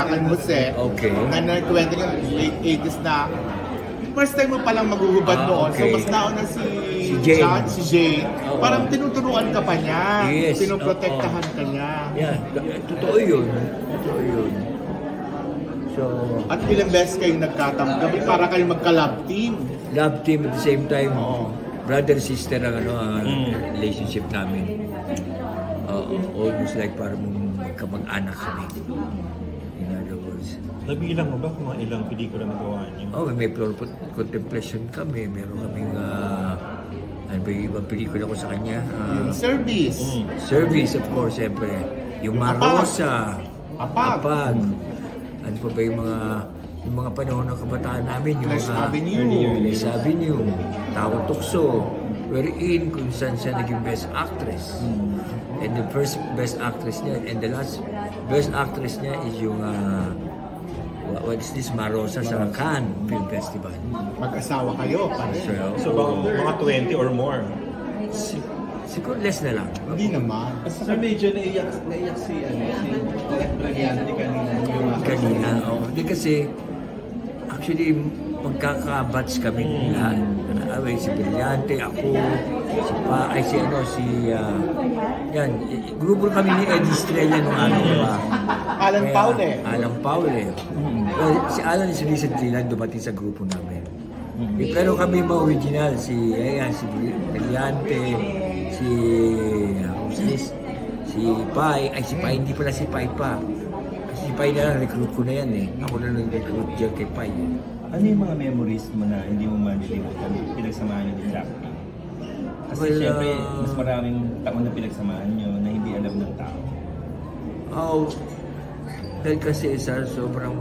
Akan Jose, Okay. na nagkwento ng late 80s na first time mo palang maghuhubad noon. okay. So mas nauna si Jane. Si Jane. Oo. Parang tinuturuan ka pa niya. Yes. Pinoprotektahan ka niya. Yeah, totoo yun. Totoo yun. So, At ilang beses kayong nagkatanggap para kayong magka-love team. love team at the same time, Oo. brother-sister ang relationship namin. Almost like parang magkamag-anak kami. In other words. Nabilang mo ba kung mga ilang pelikula na gawa niyo? May floor contemplation kami. Meron kaming, ano ba yung ibang pelikula ko sa kanya? Yung service. Service, of course, siyempre. Yung Marosa. Apag. Ano pa ba yung mga panahon ng kabataan namin? Yung Flash mga Avenue. Flash Avenue. Tawag Tukso. Wherein kung saan siya naging best actress. And the first best actress niya and the last best actress niya is yung what is this? Marosa sa Cannes Film Festival. Mag-asawa kayo. So mga 20 or more? Siguro less na lang. Hindi naman. Sir, medyo naiyak si Direk Brillante Kanina. Hindi kasi actually magkaka-batch kami lahat. Si Brillante, ako, yan. Grupo kami ni Eddie Estrella nung ano, diba? Alan Paule. Alan Paule. Well, si Alan is recently lang dumating sa grupo namin. Pero kami mga original, si Brillante, si Pai, hindi pala si Pai pa. Si Pai na lang, recruit ko na yan eh. Ako na nag-recruit dyan kay Pai. Ano yung mga memories mo na hindi mo malilimutan pinagsamahan niyo ni Jackie? Kasi syempre, mas maraming taon na pinagsamahan niyo na hindi alam ng tao. Dahil kasi sobrang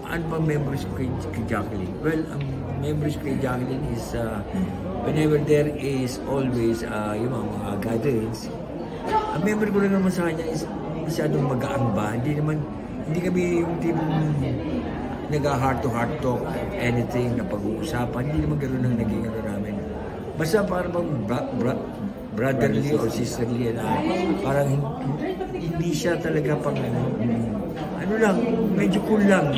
ano ba memories ko kay Jacqueline? Well, ang memories ko kay Jacqueline is whenever there is always yung mga gatherings, ang memory ko lang naman sa kanya is masyadong magaang ba? Hindi kami yung team nag-heart to heart talk, anything na pag-uusapan, hindi naman gano'n ang naging ano namin. Basta parang brotherly or sisterly na parang hindi siya talaga pang ano lang, medyo cool lang,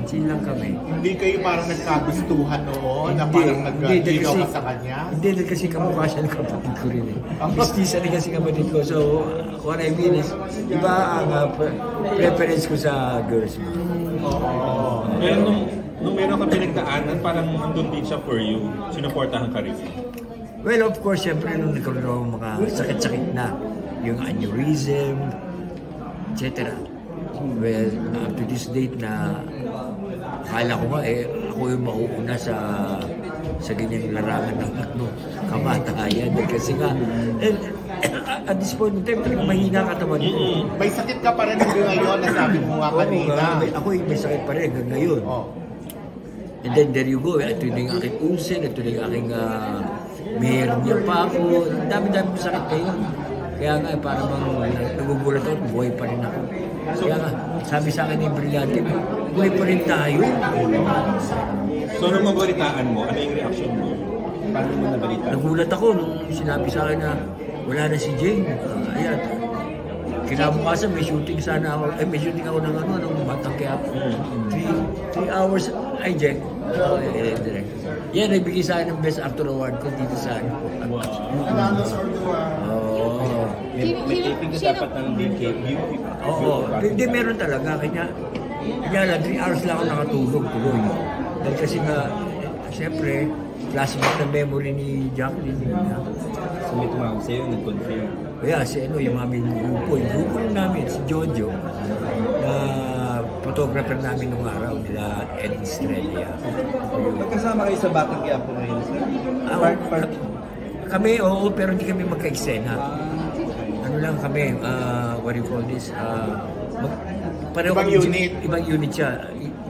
chill lang kami. Hindi kayo parang nagkagustuhan noon na parang nag-ligaw ka sa kanya? Hindi, kasi kamukha siya ng kapatid ko rin eh. Mistisa rin kasi kapatid ko. So, what I mean is, iba ang preference ko sa girls mo. Pero nung meron ka pinagdaanan, parang andun din siya for you. Sinuportahan ka rin. Well, of course, syempre nung nagkaroon ako mga sakit-sakit na, yung aneurysm, etc. Well, up to this date na akala ko nga ako yung mauuna sa ganyang larangan ng kamatayan. Kasi nga, at this point in time, talagang mahina katawan ko. May sakit ka pa rin hanggang ngayon na sabi mo nga kanina. Ako may sakit pa rin hanggang ngayon. And then there you go. Ito na yung aking ulcer, ito na yung aking meron niya pa ako. Ang dami-dami ko sakit ngayon. Kaya nga, parang nagugulat ako, buhay pa rin ako. Kaya nga, sabi sa akin ni Brillante, buhay pa rin tayo. So, nung mabalitaan mo, ano yung reaction mo? Paano mo nabalitaan? Nagulat ako nung sinabi sa akin na wala na si Jane. Ayan. Kinabukasan, may shooting sana ako. May shooting ako ng Batang Quiapo. 3 hours. Ay, Jack. Direct. Yan, nagbigay sa akin ng Best Actor Award ko dito sa akin. May taping ka dapat ng BKB. Oo. Hindi, meron talaga. Kanya lang, 3 hours lang ako nakatulog tuloy. Dahil kasi nga, siyempre, classmate na memory ni Jacqueline. So may tumawag sa'yo, nag-confirm. Kaya yung aming grupo, yung grupo namin, si Jojo, na photographer namin nung araw nila, Eddie Estrella. Magkasama kayo sa Batang Quiapo ngayon, sir? Kami, oo, pero hindi kami magka-eksena. Ano lang kami, what do you call this? Ibang unit. Ibang unit siya.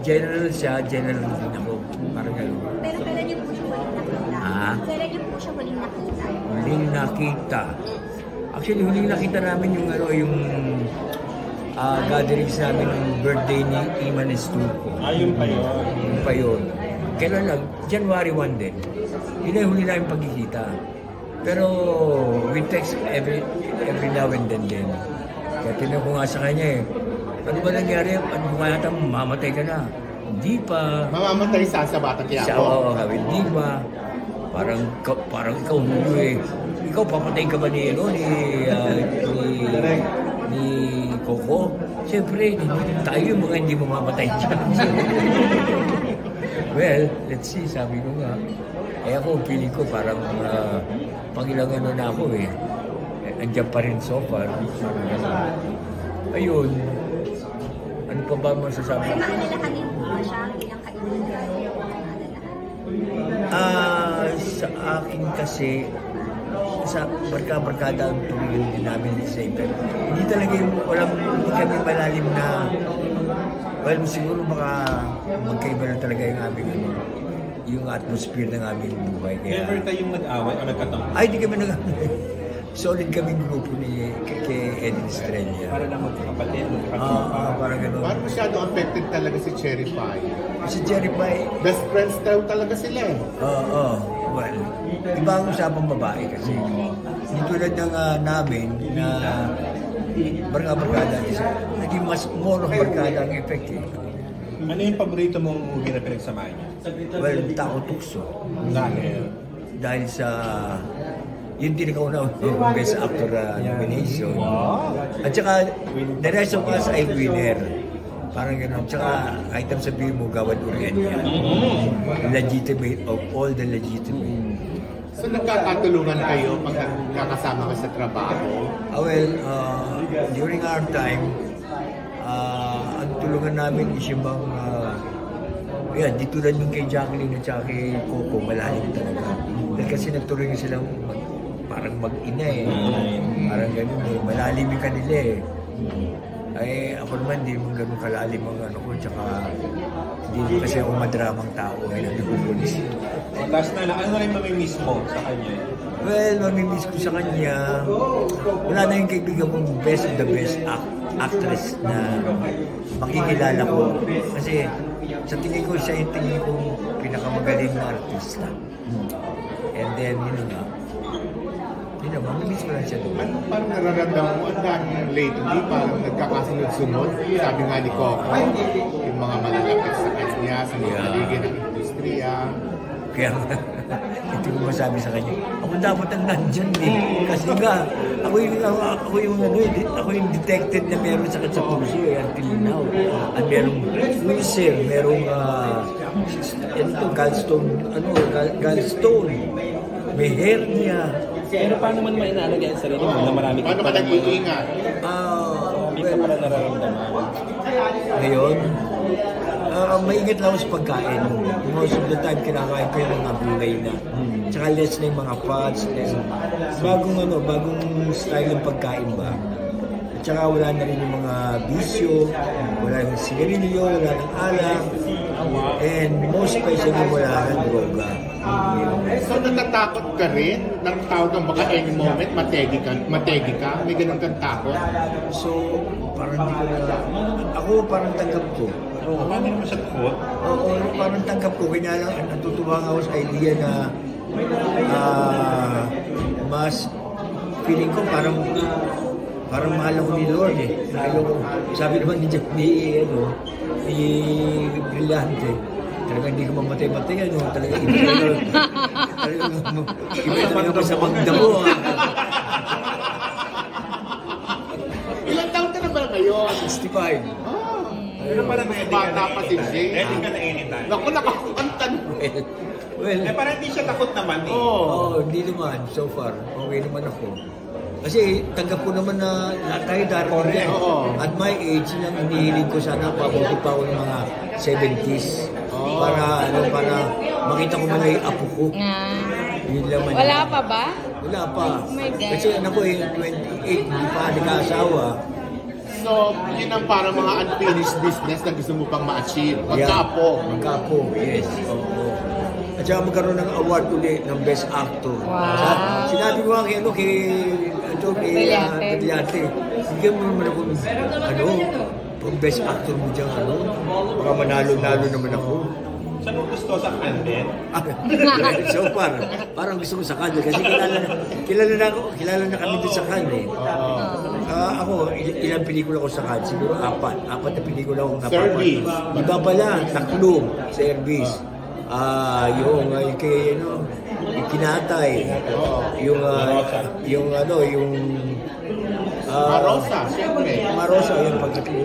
General siya, general din ako. Parang gano'n. Pero kailan niyo po siya huling nakita? Kailan niyo po siya huling nakita? Huling nakita. Actually, huling nakita namin yung gatherings namin ng birthday ni Iman Estuco. Yun pa yun. Yun pa yun. Kailan lang? January 1 din. Yun ay huli namin pagkikita. Pero we text every now and then din. Kaya tinanong ko nga sa kanya ano ba nangyari? Ano ba yata, mamatay ka na? Hindi pa. Mamamatay sa Batang Siya, Quiapo. hindi ba? Parang ikaw, ikaw papatay ka ba ni, ano, ni Coco? Siyempre, tayo yung mga hindi mamamatay dyan. Well, let's see, sabi ko nga. Eh ako, feeling ko parang pangilang ano na ako eh. Andiyan pa rin so far. Ayun. Ano pa ba masasabi? Ay, maalalahanin mo ba siya bilang kaibigan? Sa akin kasi, sa barkada ang tumingin din namin sa iba. Hindi talaga yung hindi kami malalim na, well, siguro baka magkaiba na talaga yung aming yung atmosphere ng aming buhay. Kaya, Never kayong nag-away o nagkatampo? ay, di kami solid kaming grupo ni kay Eddie Estrella. Para lang magkakapatid, Parang gano'n. Parang masyado affected talaga si Cherry Pie. Si Jerry Pie, Best friends daw talaga sila eh. well, iba ang usapang babae kasi. Hindi tulad ng namin na barkada isa. Naging mas more of barkada ang effect eh. Ano yung paborito mong movie na pinagsamahan niyo? Well, Tako Tukso. Dahil sa yung tinikaw na Best Actor nomination. At saka, the rest of us ay winner. Parang gano'n. Tsaka, kahit ang sabihin mo, Gawad Urian niya. Legitimate of all the legitimate. So nagkakatulungan kayo pag nakakasama ka sa trabaho? During our time, ang tulungan namin is yung bang, di tulad yung kay Jacqueline at saka kay Coco, malalim talaga. Dahil kasi nagtuloy silang parang mag-ina eh. Parang gano'n eh. Malalim yung kanila eh. Ay, ako naman, hindi mo gano'n kalalim ang ano ko. Tsaka, hindi kasi ako madramang tao eh. Nagpupulis. Last na lang, ano na rin mamimiss mo sa kanya? Well, mamimiss ko sa kanya. Wala na yung kaibigan kong best of the best actress na makikilala ko. Kasi, sa tingin ko, siya yung tingin kong pinakamagaling na artista. And then, mamimiss ko lang siya doon. Ano parang nararamdaman mo? Ang daming lately, parang nagkakasunod-sunod. Sabi nga ni Coco, yung mga malalapit sa kanya, sa mga paligid ng industriya. Kaya ito ko masabi sa kanya, ako dapat ang nandyan eh. Kasi nga, ako yung detected na meron sakit sa puso eh, until now. At merong ulcer, merong gallstone, may hernia. Pero paano man inaalagaan ang sarili mo na marami Paano ka nag-iingat? Hindi ka pala nararamdaman. Ngayon, maingat lang ako sa pagkain. Most of the time, kinakain ko yung mga gulay na. Tsaka less na yung mga fats. Bagong style ng pagkain ba? Tsaka wala na rin yung mga bisyo, wala yung sigarilyo, wala ng alak, and most especially wala ng droga. So natatakot ka rin? Nakatawag kang baka any moment, mategi ka? May ganun kang takot? So, parang hindi ko na... Ako parang tanggap ko. Paano naman siya takot? Oo, parang tanggap ko. Kaya lang, natutuwa ako sa idea na mas feeling ko parang mahal ako ni Lord eh. Sabi naman ni Brillante, talaga hindi ko mamatay-matay ano, talaga iba talaga sa magdamo. Ilang taon ka na ba ngayon? 65. Pero parang ready ka Bata na pa si Jay. Ready ka na anytime. Naku, nakakukantan mo. Well, Parang hindi siya takot naman eh. hindi naman so far. Okay naman ako. Kasi tanggap ko naman na tayo darating. At my age, nang hinihiling ko sana pabuti pa ako ng mga 70s. Para makita ko man yung apo ko. Yun lang man. Wala pa ba? Wala pa. Oh my God. Kasi anak ko 28, hindi pa nag-aasawa. So, yun ang parang mga unfinished business na gusto mo pang ma-achieve. Magkapo. Magkapo, yes. Oo. At saka magkaroon ng award ulit ng Best Actor. Wow. Sinabi ko nga kay Brillante, bigyan mo naman ako ng pag Best Actor mo dyan, baka manalo-nalo naman ako. Saan mo gusto sa Candid? So far, parang gusto ko sa Cannes kasi kilala na kami din sa Cannes eh. Ako, ilang pelikula ko sa Cannes? Siguro apat na pelikula akong Service. Iba pala, Taklong, Service. Yung kay yung Kinatay. Yung Marosa, siyempre. Marosa, yung pagkatlo.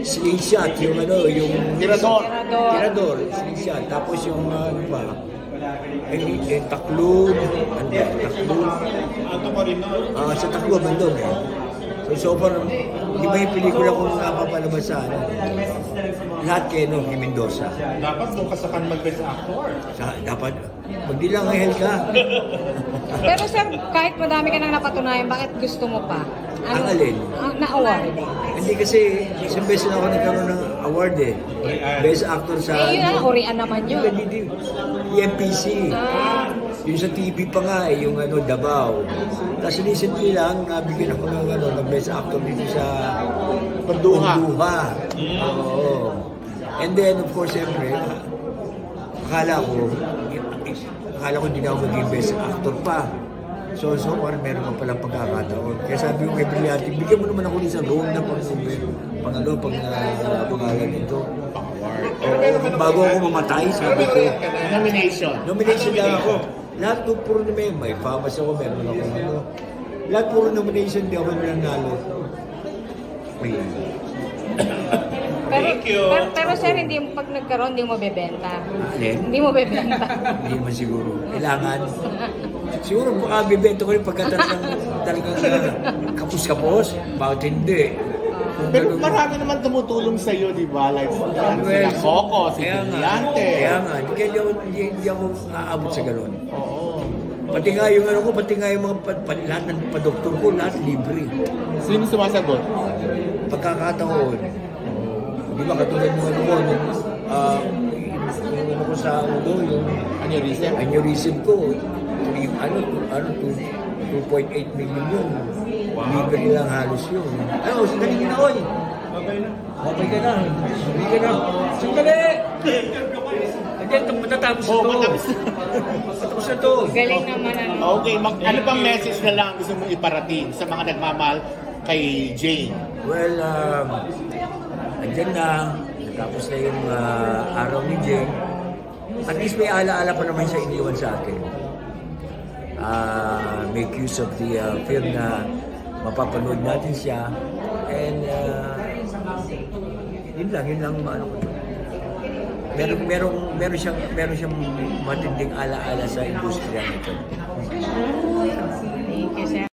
Slingshot, yung Tirador, Slingshot. Tapos yung Taklong, sa Taklong, mandun eh. So far, di ba yung pelikula kong napapalabas sa lahat kayo nung ni Mendoza. Dapat bukas ka mag-best actor. Dapat, magdilang angel ka. Pero sir, kahit madami ka nang napatunayan, bakit gusto mo pa? Ang alin? Na-award. Hindi kasi, isang beses na ako nagkaroon ng award eh. Best actor sa... Yun na, Orian naman yun. EMPC. Yung sa TV pa nga eh, yung Davao. Tapos recently lang, nabigyan ako ng best actor dito sa Panduha. Oo. And then, of course, siyempre, akala ko hindi na ako maging best actor pa. So far, meron pa palang pagkakataon. Kaya sabi ko kay Brillante, bigyan mo naman ako ng isang role na pangalan nito. Bago ako mamatay, sabi ko. Nomination lang ako. Lahat ng puro na may famas ako, meron ako lahat puro nomination, di ako nanalo. Pero sir, hindi mo pag nagkaroon, hindi mo bebenta. Hindi mo bebenta. Hindi man siguro. Kailangan. Siguro baka bibenta ko rin pagkatapos talagang kapos-kapos. Bakit hindi? Pero marami naman tumutulong sa iyo, di ba? Like sila Coco, si Brillante. Kaya nga, hindi ako aabot sa gano'n. Oo. Pati nga yung mga lahat ng padoktor ko, lahat libre. Sino sumasagot? Pagkakataon. Di ba katulad yung ko sa yung aneurysm ko, 2.8 million yun. Libre lang halos yun. Sandali ka na, oy! Okay ka na. Hindi ka na. Sandali! Matatapos na to. Matatapos na to. Galing naman Okay, ano bang message na lang gusto mong iparating sa mga nagmamahal kay Jane? Well, andyan na. Tapos na yung araw ni Jane. At least may alaala pa naman siya iniwan sa akin. Make use of the film na mapapanood natin siya. And yun lang ano ko. Meron siyang matinding alaala sa industriya nito. Thank you, sir.